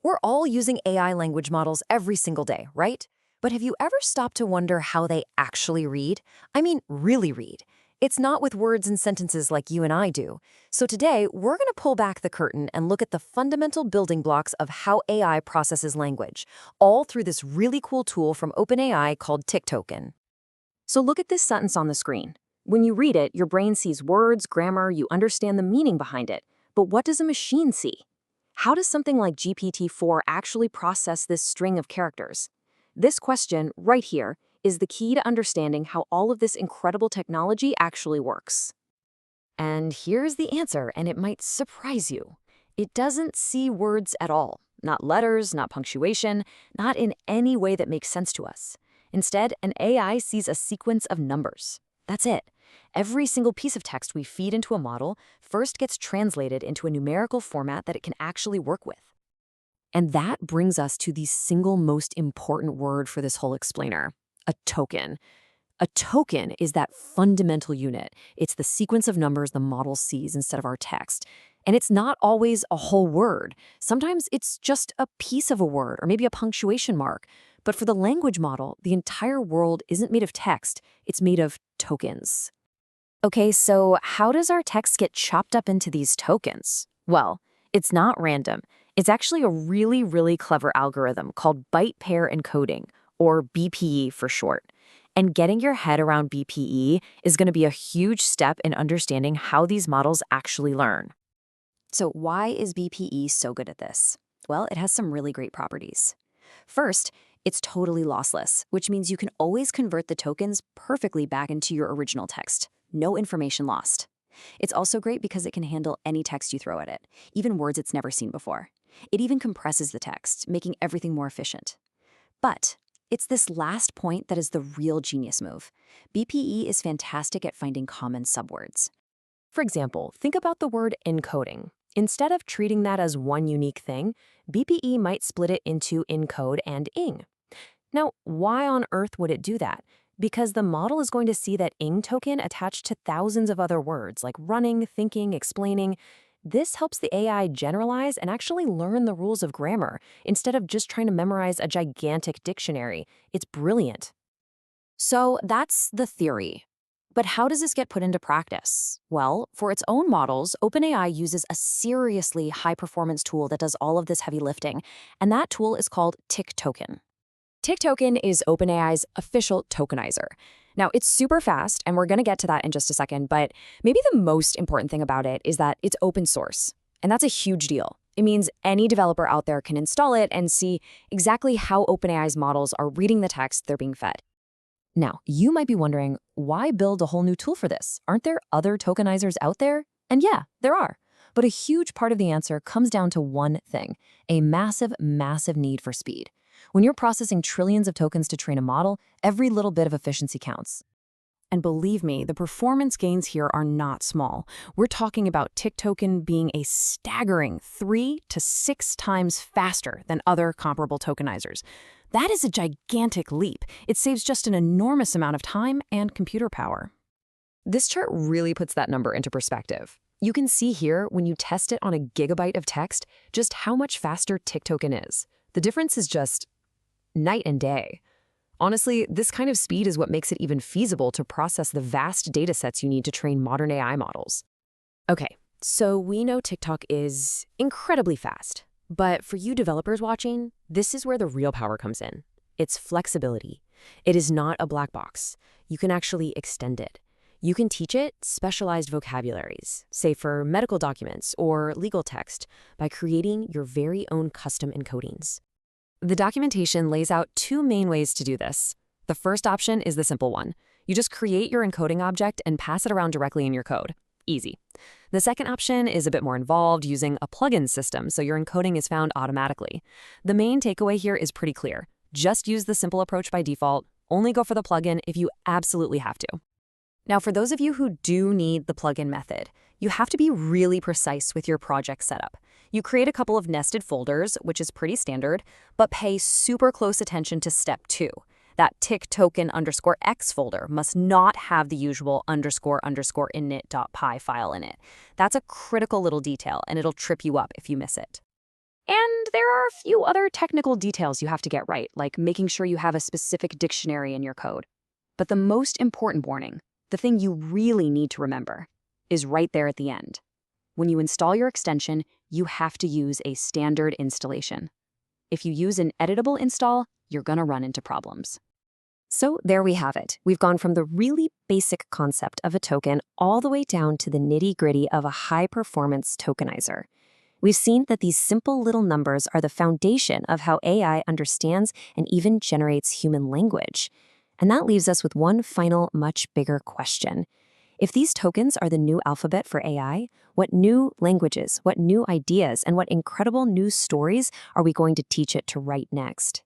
We're all using AI language models every single day, right? But have you ever stopped to wonder how they actually read? I mean, really read. It's not with words and sentences like you and I do. So today, we're going to pull back the curtain and look at the fundamental building blocks of how AI processes language, all through this really cool tool from OpenAI called TikToken. So look at this sentence on the screen. When you read it, your brain sees words, grammar, you understand the meaning behind it. But what does a machine see? How does something like GPT-4 actually process this string of characters? This question, right here, is the key to understanding how all of this incredible technology actually works. And here's the answer, and it might surprise you. It doesn't see words at all. Not letters, not punctuation, not in any way that makes sense to us. Instead, an AI sees a sequence of numbers. That's it. Every single piece of text we feed into a model first gets translated into a numerical format that it can actually work with. And that brings us to the single most important word for this whole explainer, a token. A token is that fundamental unit. It's the sequence of numbers the model sees instead of our text. And it's not always a whole word. Sometimes it's just a piece of a word or maybe a punctuation mark. But for the language model, the entire world isn't made of text. It's made of tokens. Okay, so how does our text get chopped up into these tokens? Well, it's not random. It's actually a really, really clever algorithm called byte pair encoding, or BPE for short. And getting your head around BPE is going to be a huge step in understanding how these models actually learn. So why is BPE so good at this? Well, it has some really great properties. First, it's totally lossless, which means you can always convert the tokens perfectly back into your original text. No information lost. It's also great because it can handle any text you throw at it, even words it's never seen before. It even compresses the text, making everything more efficient. But it's this last point that is the real genius move. BPE is fantastic at finding common subwords. For example, think about the word encoding. Instead of treating that as one unique thing, BPE might split it into encode and ing. Now, why on earth would it do that? Because the model is going to see that ing token attached to thousands of other words like running, thinking, explaining. This helps the AI generalize and actually learn the rules of grammar instead of just trying to memorize a gigantic dictionary. It's brilliant. So that's the theory. But how does this get put into practice? Well, for its own models, OpenAI uses a seriously high-performance tool that does all of this heavy lifting, and that tool is called TikToken. TikToken is OpenAI's official tokenizer. Now, it's super fast, and we're going to get to that in just a second, but maybe the most important thing about it is that it's open source, and that's a huge deal. It means any developer out there can install it and see exactly how OpenAI's models are reading the text they're being fed. Now, you might be wondering, why build a whole new tool for this? Aren't there other tokenizers out there? And yeah, there are. But a huge part of the answer comes down to one thing, a massive, massive need for speed. When you're processing trillions of tokens to train a model, every little bit of efficiency counts. And believe me, the performance gains here are not small. We're talking about TikToken being a staggering 3 to 6 times faster than other comparable tokenizers. That is a gigantic leap. It saves just an enormous amount of time and computer power. This chart really puts that number into perspective. You can see here, when you test it on a gigabyte of text, just how much faster TikToken is. The difference is just night and day. Honestly, this kind of speed is what makes it even feasible to process the vast data sets you need to train modern AI models. Okay, so we know TikTok is incredibly fast. But for you developers watching, this is where the real power comes in. It's flexibility. It is not a black box. You can actually extend it. You can teach it specialized vocabularies, say for medical documents or legal text, by creating your very own custom encodings. The documentation lays out 2 main ways to do this. The first option is the simple one. You just create your encoding object and pass it around directly in your code. Easy. The second option is a bit more involved, using a plugin system so your encoding is found automatically. The main takeaway here is pretty clear. Just use the simple approach by default. Only go for the plugin if you absolutely have to. Now, for those of you who do need the plugin method, you have to be really precise with your project setup. You create a couple of nested folders, which is pretty standard, but pay super close attention to step 2. That TikToken_x folder must not have the usual __init.py file in it. That's a critical little detail, and it'll trip you up if you miss it. And there are a few other technical details you have to get right, like making sure you have a specific dictionary in your code. But the most important warning, the thing you really need to remember, is right there at the end. When you install your extension, you have to use a standard installation. If you use an editable install, you're going to run into problems. So there we have it. We've gone from the really basic concept of a token all the way down to the nitty-gritty of a high-performance tokenizer. We've seen that these simple little numbers are the foundation of how AI understands and even generates human language. And that leaves us with one final, much bigger question. If these tokens are the new alphabet for AI, what new languages, what new ideas, and what incredible new stories are we going to teach it to write next?